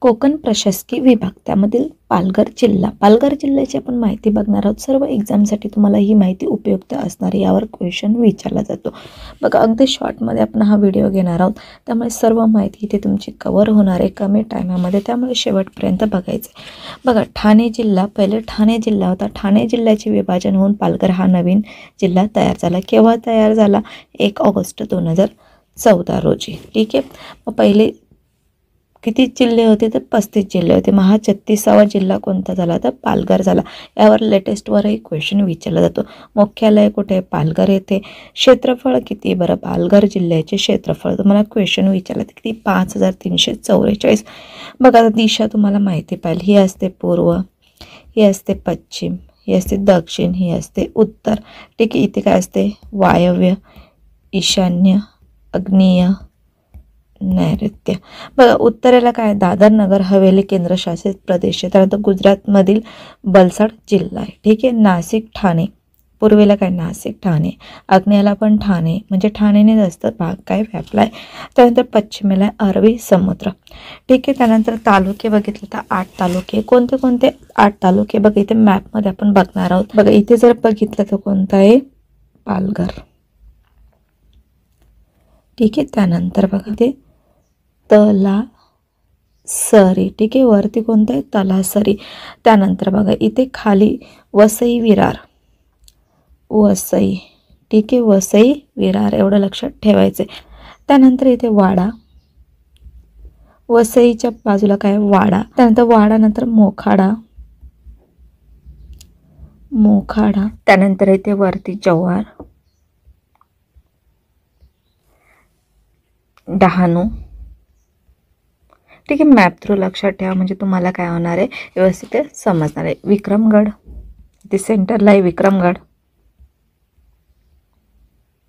कोकण प्रशासकीय विभाग त्यामधील पालघर जिल्ह्याची आपण माहिती बघणार आहोत। सर्व एक्झामसाठी तुम्हाला ही माहिती उपयुक्त असणार आहे, यावर क्वेश्चन विचारला जातो। बघा, अगदी शॉर्टमध्ये आपण हा व्हिडिओ घेणार आहोत, त्यामुळे सर्व माहिती इथे तुमची कव्हर होणार आहे कमी टायमामध्ये, त्यामुळे शेवटपर्यंत बघायचं। बघा, ठाणे जिल्हा पहिले ठाणे जिल्हा होता। ठाणे जिल्ह्याचे विभाजन होऊन पालघर हा नवीन जिल्हा तयार झाला। केव्हा तयार झाला? 1 ऑगस्ट 2014 रोजी। ठीक आहे, मग पहिले किती जिल्हे होते? तर 35 जिल्हे होते। मग हा 36वा जिल्हा कोणता झाला? तर पालघर झाला। यावर लेटेस्टवरही क्वेश्चन विचारला जातो। मुख्यालय कुठे? पालघर येथे। क्षेत्रफळ किती? बरं, पालघर जिल्ह्याचे क्षेत्रफळ तुम्हाला क्वेश्चन विचारला किती? 5344। बघा, दिशा तुम्हाला माहिती पाहिजे, ही असते पूर्व, ही असते पश्चिम, ही असते दक्षिण, ही असते उत्तर। ठीक आहे, इथे काय असते? वायव्य, ईशान्य, आग्नेय, नैऋत्य। बघा, उत्तरेला काय? दादर नगर हवेली केंद्रशासित प्रदेश आहे। त्यानंतर गुजरातमधील वलसाड जिल्हा आहे। ठीक आहे, नाशिक ठाणे, पूर्वेला काय? नाशिक ठाणे, आग्नेयाला पण ठाणे, म्हणजे ठाणेने जास्त भाग काय व्यापला आहे। त्यानंतर पश्चिमेला अरबी समुद्र। ठीक आहे, त्यानंतर तालुके बघितले तर 8 तालुके। कोणते कोणते? 8 तालुके बघा, इथे मॅपमध्ये आपण बघणार आहोत। बघा, इथे जर बघितलं तर कोणतं आहे? पालघर। ठीक आहे, त्यानंतर बघा इथे तलासरी। ठीक आहे, वरती कोणतं आहे? तलासरी। त्यानंतर बघा इथे खाली वसई विरार, वसई। ठीक आहे, वसई विरार, एवढं लक्षात ठेवायचं। त्यानंतर इथे वाडा, वसईच्या बाजूला काय? वाडा। त्यानंतर वाडा नंतर मोखाडा, मोखाडा। त्यानंतर इथे वरती जव्हार, डहाणू। ठीक आहे, मॅप थ्रू लक्षात ठेवा, म्हणजे तुम्हाला काय होणार आहे? व्यवस्थित समजणार आहे। विक्रमगड, इथे सेंटरला आहे विक्रमगड।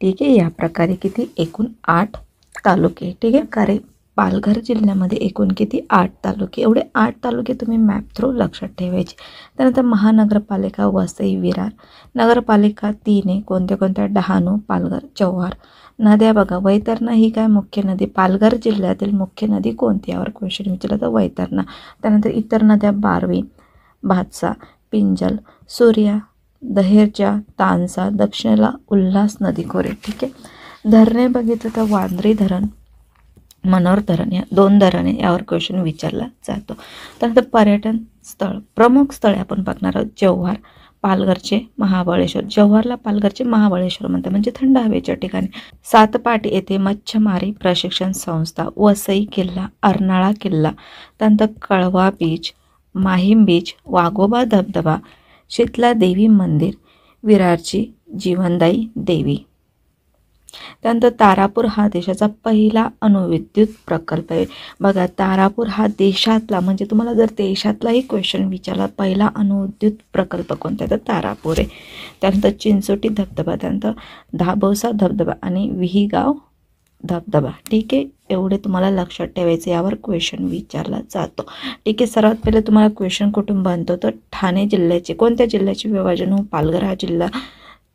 ठीक आहे, या प्रकारे किती? एकूण 8 तालुके। ठीक आहे, प्रकारे पालघर जिल्ह्यामध्ये एकूण किती? 8 तालुके। एवढे 8 तालुके तुम्ही मॅप थ्रू लक्षात ठेवायचे। त्यानंतर महानगरपालिका वसई विरार, नगरपालिका 3 आहे। कोणत्या कोणत्या? डहाणू, पालघर, जव्हार। नद्या बघा, वैतरणा ही काय? मुख्य नदी। पालघर जिल्ह्यातील मुख्य नदी कोणती? यावर क्वेश्चन विचारला तर वैतरणा। त्यानंतर इतर नद्या बारवी, भातसा, पिंजल, सूर्या, दहेजा, तानसा, दक्षिणेला उल्हास नदी खोरे। ठीक आहे, धरणे बघितलं तर वांद्रे धरण, मनोर धरण, या 2 धरणे, यावर क्वेश्चन विचारला जातो। त्यानंतर पर्यटन स्थळ, प्रमुख स्थळे आपण बघणार आहोत। जव्हार, पालघरचे महाबळेश्वर। जव्हारला पालघरचे महाबळेश्वर म्हणतात, म्हणजे थंड हवेच्या ठिकाणी। सातपाटी येथे मच्छमारी प्रशिक्षण संस्था। वसई किल्ला, अर्नाळा किल्ला। त्यानंतर कळवा बीच, माहीम बीच, वाघोबा धबधबा, शीतला देवी मंदिर, विरारची जीवनदायी देवी। त्यानंतर तारापूर हा देशाचा पहिला अणुविद्युत प्रकल्प आहे। बघा, तारापूर हा देशातला, म्हणजे तुम्हाला जर देशातलाही क्वेश्चन विचारला, पहिला अणुविद्युत प्रकल्प कोणता आहे? तर तारापूर आहे। त्यानंतर चिंचोटी धबधबा, त्यानंतर धाबोसा धबधबा आणि विहीगाव धबधबा। ठीक आहे, एवढे तुम्हाला लक्षात ठेवायचे, यावर क्वेश्चन विचारला जातो। ठीक आहे, सर्वात पहिले तुम्हाला क्वेश्चन कुठून बनतो? तर ठाणे जिल्ह्याचे, कोणत्या जिल्ह्याचे विभाजन होऊन पालघर हा जिल्हा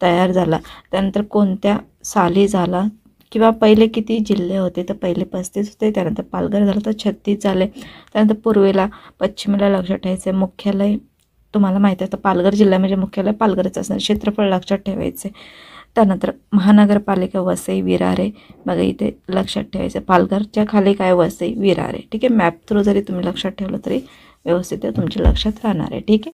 तयार झाला? त्यानंतर कोणत्या साली झाला? किंवा पहिले किती जिल्हे होते? तर पहिले 35 होते, त्यानंतर पालघर झालं तर 36 झाले। त्यानंतर पूर्वेला पश्चिमेला लक्षात ठेवायचं। मुख्यालय तुम्हाला माहिती आहे, तर पालघर जिल्हा म्हणजे मुख्यालय पालघरच असणार। क्षेत्रफळ लक्षात ठेवायचे। त्यानंतर महानगरपालिका वसई विरार आहे। बघा, इथे लक्षात ठेवायचं, पालघरच्या खाली काय? वसई विरार आहे। ठीक आहे, मॅप थ्रू जरी तुम्ही लक्षात ठेवलं तरी व्यवस्थित तुमच्या लक्षात राहणार आहे। ठीक आहे.